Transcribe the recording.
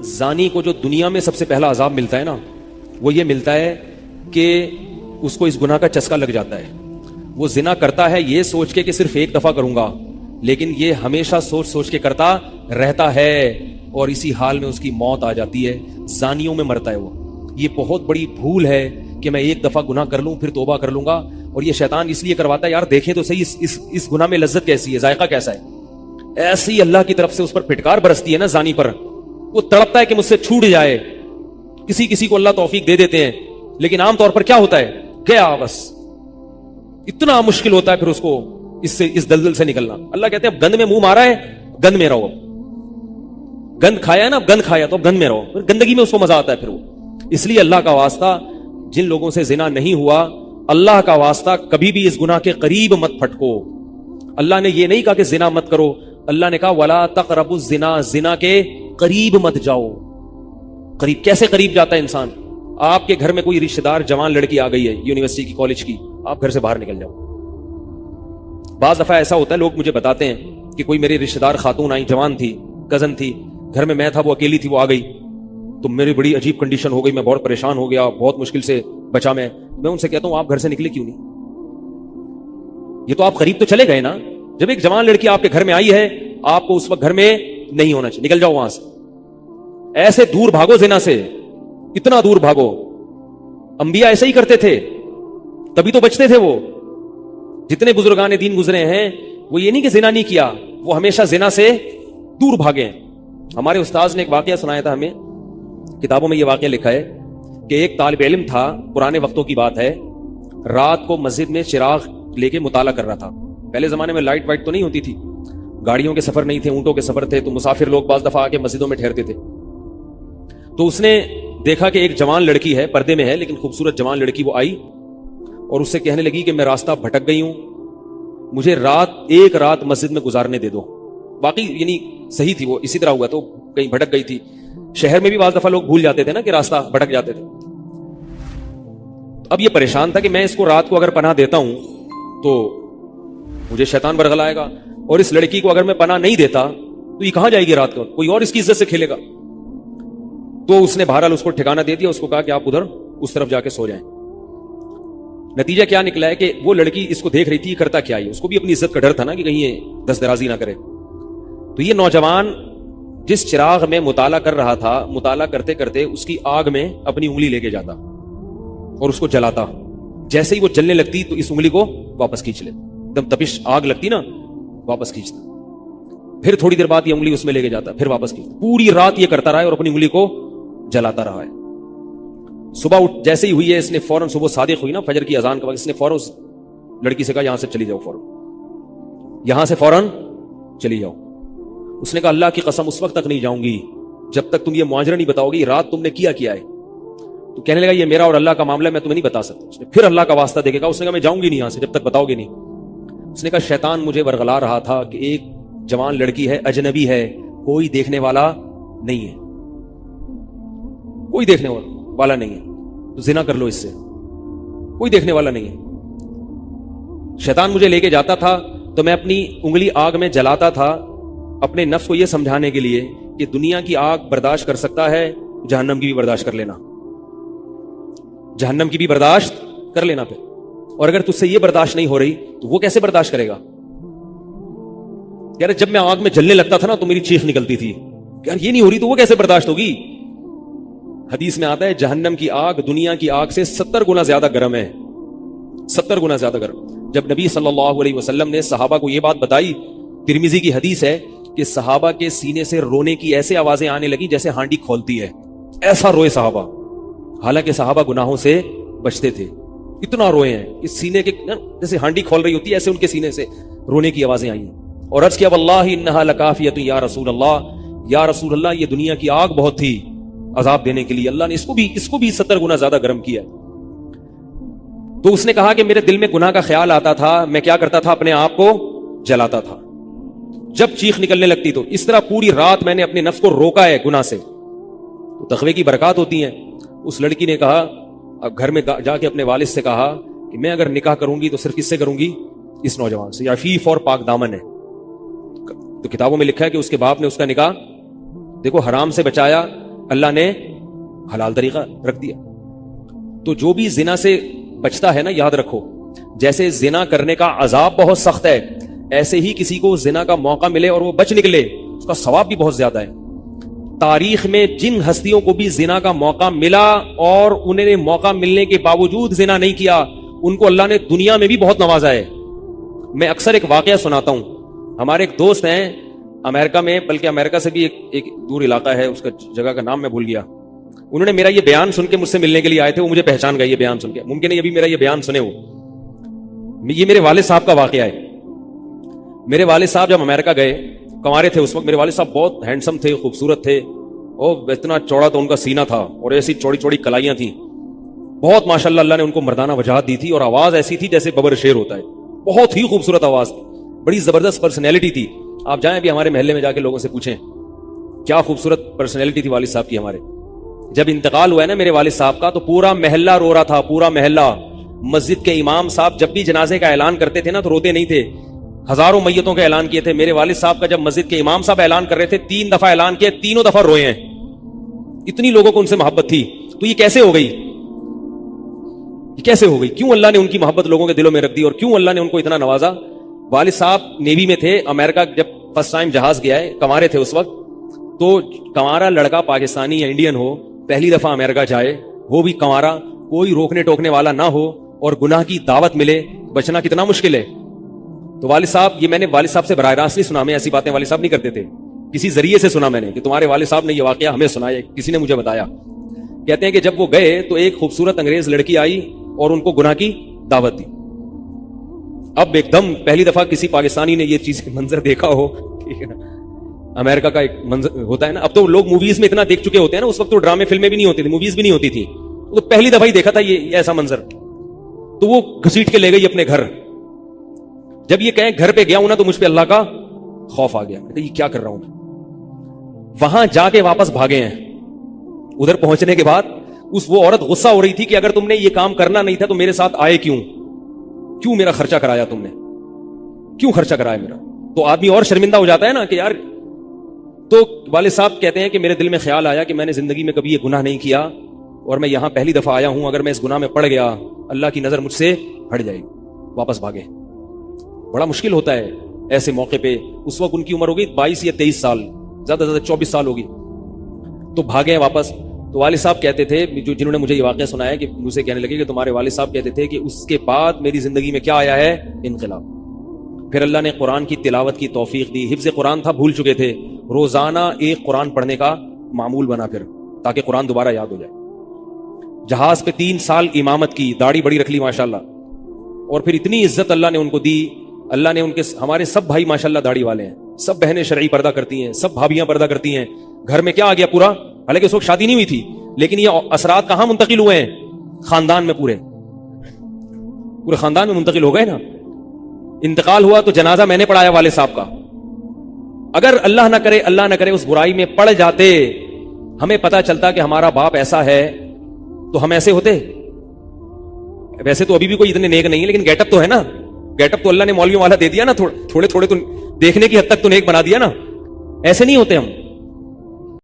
زانی کو جو دنیا میں سب سے پہلا عذاب ملتا ہے نا، وہ یہ ملتا ہے کہ اس کو اس گناہ کا چسکا لگ جاتا ہے. وہ زنا کرتا ہے یہ سوچ کے کہ صرف ایک دفعہ کروں گا، لیکن یہ ہمیشہ سوچ سوچ کے کرتا رہتا ہے، اور اسی حال میں اس کی موت آ جاتی ہے. زانیوں میں مرتا ہے وہ. یہ بہت بڑی بھول ہے کہ میں ایک دفعہ گناہ کر لوں پھر توبہ کر لوں گا. اور یہ شیطان اس لیے کرواتا ہے، یار دیکھیں تو صحیح اس گناہ میں لذت کیسی ہے، ذائقہ کیسا ہے. ایسی اللہ کی طرف سے اس پر پھٹکار برستی ہے نا زانی پر، وہ تڑپتا ہے کہ مجھ سے چھوٹ جائے. کسی کو اللہ توفیق دے دیتے ہیں، لیکن عام طور پر کیا ہوتا ہے، گیا بس. اتنا مشکل ہوتا ہے پھر اس کو اس دلدل سے نکلنا. اللہ کہتے ہیں اب گند میں منہ مارا ہے، گند میں رہو. گند کھایا ہے نا، گند کھایا تو اب گند میں رہو. پھر گندگی میں اس کو مزہ آتا ہے پھر وہ. اس لیے اللہ کا واسطہ جن لوگوں سے زنا نہیں ہوا، اللہ کا واسطہ کبھی بھی اس گناہ کے قریب مت پھٹکو. اللہ نے یہ نہیں کہا کہ زنا مت کرو، اللہ نے کہا ولا تقربوا الزنا، زنا کے قریب مت جاؤ. قریب کیسے قریب جاتا ہے انسان؟ آپ کے گھر میں کوئی رشتہ دار جوان لڑکی آ گئی ہے یونیورسٹی کی، کالج کی، آپ گھر سے باہر نکل جاؤ. بعض دفعہ ایسا ہوتا ہے، لوگ مجھے بتاتے ہیں کہ کوئی میری رشتہ دار خاتون آئی، جوان تھی، کزن تھی، گھر میں تھا، وہ اکیلی تھی، وہ آ گئی تو میری بڑی عجیب کنڈیشن ہو گئی، میں بہت پریشان ہو گیا، بہت مشکل سے بچا. میں ان سے کہتا ہوں آپ گھر سے نکلے کیوں نہیں؟ یہ تو آپ قریب تو چلے گئے نا. جب ایک جوان لڑکی آپ کے گھر میں آئی ہے، آپ کو اس وقت گھر میں نہیں ہونا چاہیے، نکل جاؤ وہاں سے. ایسے دور بھاگو زنا سے، اتنا دور بھاگو. انبیاء ایسے ہی کرتے تھے، تبھی تو بچتے تھے وہ. جتنے بزرگان دین گزرے ہیں وہ یہ نہیں کہ زنا نہیں کیا، وہ ہمیشہ زنا سے دور بھاگے ہیں. ہمارے استاذ نے ایک واقعہ سنایا تھا ہمیں، کتابوں میں یہ واقعہ لکھا ہے کہ ایک طالب علم تھا، پرانے وقتوں کی بات ہے، رات کو مسجد میں چراغ لے کے مطالعہ کر رہا تھا. پہلے زمانے میں لائٹ وائٹ تو نہیں ہوتی تھی، گاڑیوں کے سفر نہیں تھے، اونٹوں کے سفر تھے، تو مسافر لوگ بعض دفعہ آ کے مسجدوں میں ٹھہرتے تھے. تو اس نے دیکھا کہ ایک جوان لڑکی ہے، پردے میں ہے لیکن خوبصورت جوان لڑکی. وہ آئی اور اس سے کہنے لگی کہ میں راستہ بھٹک گئی ہوں، مجھے ایک رات مسجد میں گزارنے دے دو. واقعی یعنی صحیح تھی، وہ اسی طرح ہوا، تو کہیں بھٹک گئی تھی. شہر میں بھی بعض دفعہ لوگ بھول جاتے تھے نا کہ راستہ بھٹک جاتے تھے. اب یہ پریشان تھا کہ میں اس کو رات کو اگر پناہ دیتا ہوں تو مجھے شیطان برگلائے گا، اور اس لڑکی کو اگر میں پناہ نہیں دیتا تو یہ کہاں جائے گی رات کو، کوئی اور اس کی عزت سے کھیلے گا. تو اس نے بہرحال اس کو ٹھکانہ دے دیا، اس کو کہا کہ آپ ادھر اس طرف جا کے سو جائیں. نتیجہ کیا نکلا ہے کہ وہ لڑکی اس کو دیکھ رہی تھی کرتا کیا ہے، اس کو بھی اپنی عزت کا ڈر تھا نا کہ کہیں یہ دست درازی نہ کرے. تو یہ نوجوان جس چراغ میں مطالعہ کر رہا تھا، مطالعہ کرتے کرتے اس کی آگ میں اپنی انگلی لے کے جاتا اور اس کو جلاتا. جیسے ہی وہ جلنے لگتی تو اس انگلی کو واپس کھینچ لے، ایک دم تپش آگ لگتی نا، واپس کھینچتا. پھر تھوڑی دیر بعد یہ انگلی اس میں لے کے جاتا، پھر واپس کھینچتا. پوری رات یہ کرتا رہا ہے اور اپنی انگلی کو جلاتا رہا ہے. صبح جیسے ہی ہوئی ہے، اس نے فوراً، صبح صادق ہوئی نا فجر کی اذان کے وقت، اس نے فوراً اس لڑکی سے کہا یہاں سے چلی جاؤ، فوراً یہاں سے فوراً چلی جاؤ. اس نے کہا اللہ کی قسم اس وقت تک نہیں جاؤں گی جب تک تم یہ معاجرہ نہیں بتاؤ گی رات تم نے کیا ہے. تو کہنے لگا یہ میرا اور اللہ کا معاملہ ہے، میں تمہیں نہیں بتا سکتا. اس نے پھر اللہ کا واسطہ دے کے کہا، اس نے کہا میں جاؤں گی نہیں یہاں سے جب تک بتاؤ گے نہیں. اس نے کہا شیطان مجھے ورغلا رہا تھا کہ ایک جوان لڑکی ہے، اجنبی ہے، کوئی دیکھنے والا نہیں ہے، کوئی دیکھنے والا نہیں ہے، تو زنا کر لو اس سے، کوئی دیکھنے والا نہیں ہے. شیطان مجھے لے کے جاتا تھا تو میں اپنی انگلی آگ میں جلاتا تھا، اپنے نفس کو یہ سمجھانے کے لیے کہ دنیا کی آگ برداشت کر سکتا ہے، جہنم کی بھی برداشت کر لینا، جہنم کی بھی برداشت کر لینا. پھر اور اگر تجھ سے یہ برداشت نہیں ہو رہی تو وہ کیسے برداشت کرے گا؟ یار جب میں آگ میں جلنے لگتا تھا نا تو میری چیخ نکلتی تھی، یار یہ نہیں ہو رہی تو وہ کیسے برداشت ہوگی؟ حدیث میں آتا ہے جہنم کی آگ دنیا کی آگ سے 70 گنا زیادہ گرم ہے، 70 گنا زیادہ گرم. جب نبی صلی اللہ علیہ وسلم نے صحابہ کو یہ بات بتائی، ترمذی کی حدیث ہے کہ صحابہ کے سینے سے رونے کی ایسے آوازیں آنے لگی جیسے ہانڈی کھولتی ہے، ایسا روئے صحابہ. حالانکہ صحابہ گناہوں سے بچتے تھے، اتنا روئے ہیں کہ سینے کے جیسے ہانڈی کھول رہی ہوتی ہے ایسے ان کے سینے سے رونے کی آوازیں آئی ہیں. اور عرض کیا واللہ انہا لکافیۃ یا رسول اللہ، یا رسول اللہ یہ دنیا کی آگ بہت تھی عذاب دینے کے لیے، اللہ نے اس کو بھی 70 گنا زیادہ گرم کیا. تو اس نے کہا کہ میرے دل میں گناہ کا خیال آتا تھا، میں کیا کرتا تھا، اپنے آپ کو جلاتا تھا جب چیخ نکلنے لگتی. تو اس طرح پوری رات میں نے اپنے نفس کو روکا ہے گناہ سے. تو تقوی کی برکات ہوتی ہیں. اس لڑکی نے کہا، اب گھر میں جا کے اپنے والد سے کہا کہ میں اگر نکاح کروں گی تو صرف کس سے کروں گی؟ اس نوجوان سے، عفیف اور پاک دامن ہے. تو کتابوں میں لکھا ہے کہ اس کے باپ نے اس کا نکاح دیکھو حرام سے بچایا، اللہ نے حلال طریقہ رکھ دیا. تو جو بھی زنا سے بچتا ہے نا, یاد رکھو جیسے زنا کرنے کا عذاب بہت سخت ہے, ایسے ہی کسی کو زنا کا موقع ملے اور وہ بچ نکلے, اس کا ثواب بھی بہت زیادہ ہے. تاریخ میں جن ہستیوں کو بھی زنا کا موقع ملا اور انہیں نے موقع ملنے کے باوجود زنا نہیں کیا, ان کو اللہ نے دنیا میں بھی بہت نوازا ہے. میں اکثر ایک واقعہ سناتا ہوں. ہمارے ایک دوست ہیں امریکہ میں, بلکہ امریکہ سے بھی ایک دور علاقہ ہے, اس کا جگہ کا نام میں بھول گیا. انہوں نے میرا یہ بیان سن کے مجھ سے ملنے کے لیے آئے تھے, وہ مجھے پہچان گئے یہ بیان سن کے. ممکن ہے یہ بھی میرا یہ بیان سنے ہو. یہ میرے والد صاحب کا واقعہ ہے. میرے والد صاحب جب امریکہ گئے, کنوارے تھے اس وقت, میرے والد صاحب بہت ہینڈسم تھے, خوبصورت تھے, اور اتنا چوڑا تو ان کا سینہ تھا اور ایسی چوڑی چوڑی کلائیاں تھیں. بہت ماشاءاللہ اللہ نے ان کو مردانہ وجاہت دی تھی, اور آواز ایسی تھی جیسے ببر شیر ہوتا ہے. بہت ہی خوبصورت آواز تھی, بڑی زبردست پرسنالٹی تھی. آپ جائیں بھی ہمارے محلے میں جا کے لوگوں سے پوچھیں کیا خوبصورت پرسنالٹی تھی والد صاحب کی ہمارے. جب انتقال ہوا ہے نا میرے والد صاحب کا, تو پورا محلہ رو رہا تھا, پورا محلہ. مسجد کے امام صاحب جب بھی جنازے کا اعلان کرتے تھے نا تو روتے نہیں تھے. ہزاروں میتوں کا اعلان کیے تھے. میرے والد صاحب کا جب مسجد کے امام صاحب اعلان کر رہے تھے, 3 دفعہ اعلان کیا, تینوں دفعہ روئے ہیں. اتنی لوگوں کو ان سے محبت تھی. تو یہ کیسے ہو گئی, یہ کیسے ہو گئی؟ کیوں اللہ نے ان کی محبت لوگوں کے دلوں میں رکھ دی, اور کیوں اللہ نے ان کو اتنا نوازا. والد صاحب نیوی میں تھے, امریکہ جب فرسٹ ٹائم جہاز گیا ہے, کنوارے تھے اس وقت. تو کنوارا لڑکا پاکستانی یا انڈین ہو, پہلی دفعہ امریکہ جائے, وہ بھی کنوارا, کوئی روکنے ٹوکنے والا نہ ہو, اور گناہ کی دعوت ملے, بچنا کتنا مشکل ہے. تو والد صاحب, یہ میں نے والد صاحب سے براہ راست نہیں سنا, میں ایسی باتیں والد صاحب نہیں کرتے تھے, کسی ذریعے سے سنا میں نے کہ تمہارے والد صاحب نے یہ واقعہ ہمیں سنایا, کسی نے مجھے بتایا. کہتے ہیں کہ جب وہ گئے تو ایک خوبصورت انگریز لڑکی آئی اور ان کو گناہ کی دعوت دی. اب ایک دم پہلی دفعہ کسی پاکستانی نے یہ چیز منظر دیکھا ہو, ٹھیک ہے نا, امریکہ کا ایک منظر ہوتا ہے نا. اب تو لوگ موویز میں اتنا دیکھ چکے ہوتے ہیں نا, اس وقت تو ڈرامے فلمیں بھی نہیں ہوتی تھی, موویز بھی نہیں ہوتی تھی, تو پہلی دفعہ ہی دیکھا تھا یہ ایسا منظر. تو وہ گھسیٹ کے لے گئی اپنے گھر. جب یہ کہیں گھر پہ گیا ہوں نا تو مجھ پہ اللہ کا خوف آ گیا, یہ کیا کر رہا ہوں. وہاں جا کے واپس بھاگے ہیں. ادھر پہنچنے کے بعد وہ عورت غصہ ہو رہی تھی کہ اگر تم نے یہ کام کرنا نہیں تھا تو میرے ساتھ آئے کیوں میرا خرچہ کرایا تم نے, کیوں خرچہ کرایا میرا. تو آدمی اور شرمندہ ہو جاتا ہے نا کہ یار. تو والد صاحب کہتے ہیں کہ میرے دل میں خیال آیا کہ میں نے زندگی میں کبھی یہ گناہ نہیں کیا, اور میں یہاں پہلی دفعہ آیا ہوں, اگر میں اس گناہ میں پڑ گیا اللہ کی نظر مجھ سے ہٹ جائے گی. واپس بھاگے. بڑا مشکل ہوتا ہے ایسے موقع پہ. اس وقت ان کی عمر ہوگی 22 یا 23 سال, زیادہ سے زیادہ 24 سال ہوگی. تو بھاگے واپس. تو والد صاحب کہتے تھے, جنہوں نے مجھے یہ واقعہ سنایا, کہ مجھے کہنے لگے کہ تمہارے والد صاحب کہتے تھے کہ اس کے بعد میری زندگی میں کیا آیا ہے, انقلاب. پھر اللہ نے قرآن کی تلاوت کی توفیق دی. حفظ قرآن تھا, بھول چکے تھے, روزانہ ایک قرآن پڑھنے کا معمول بنا پھر, تاکہ قرآن دوبارہ یاد ہو جائے. جہاز پہ 3 سال امامت کی, داڑھی بڑی رکھ لی ماشاءاللہ, اور پھر اتنی عزت اللہ نے ان کو دی. اللہ نے ان کے, ہمارے سب بھائی ماشاءاللہ داڑھی والے ہیں, سب بہنیں شرعی پردہ کرتی ہیں, سب بھابیاں پردہ کرتی ہیں. گھر میں کیا آ گیا پورا, حالانکہ اس وقت شادی نہیں ہوئی تھی, لیکن یہ اثرات کہاں منتقل ہوئے ہیں, خاندان میں, پورے خاندان میں منتقل ہو گئے نا. انتقال ہوا تو جنازہ میں نے پڑھایا والد صاحب کا. اگر اللہ نہ کرے اس برائی میں پڑ جاتے, ہمیں پتا چلتا کہ ہمارا باپ ایسا ہے, تو ہم ایسے ہوتے. ویسے تو ابھی بھی کوئی اتنے نیک نہیں ہے, لیکن گیٹ اپ تو ہے نا. گیٹ اپ تو اللہ نے مولویوں والا دے دیا نا, تھوڑے تھوڑے تو دیکھنے کی حد تک تو نیک بنا دیا نا. ایسے نہیں ہوتے ہم.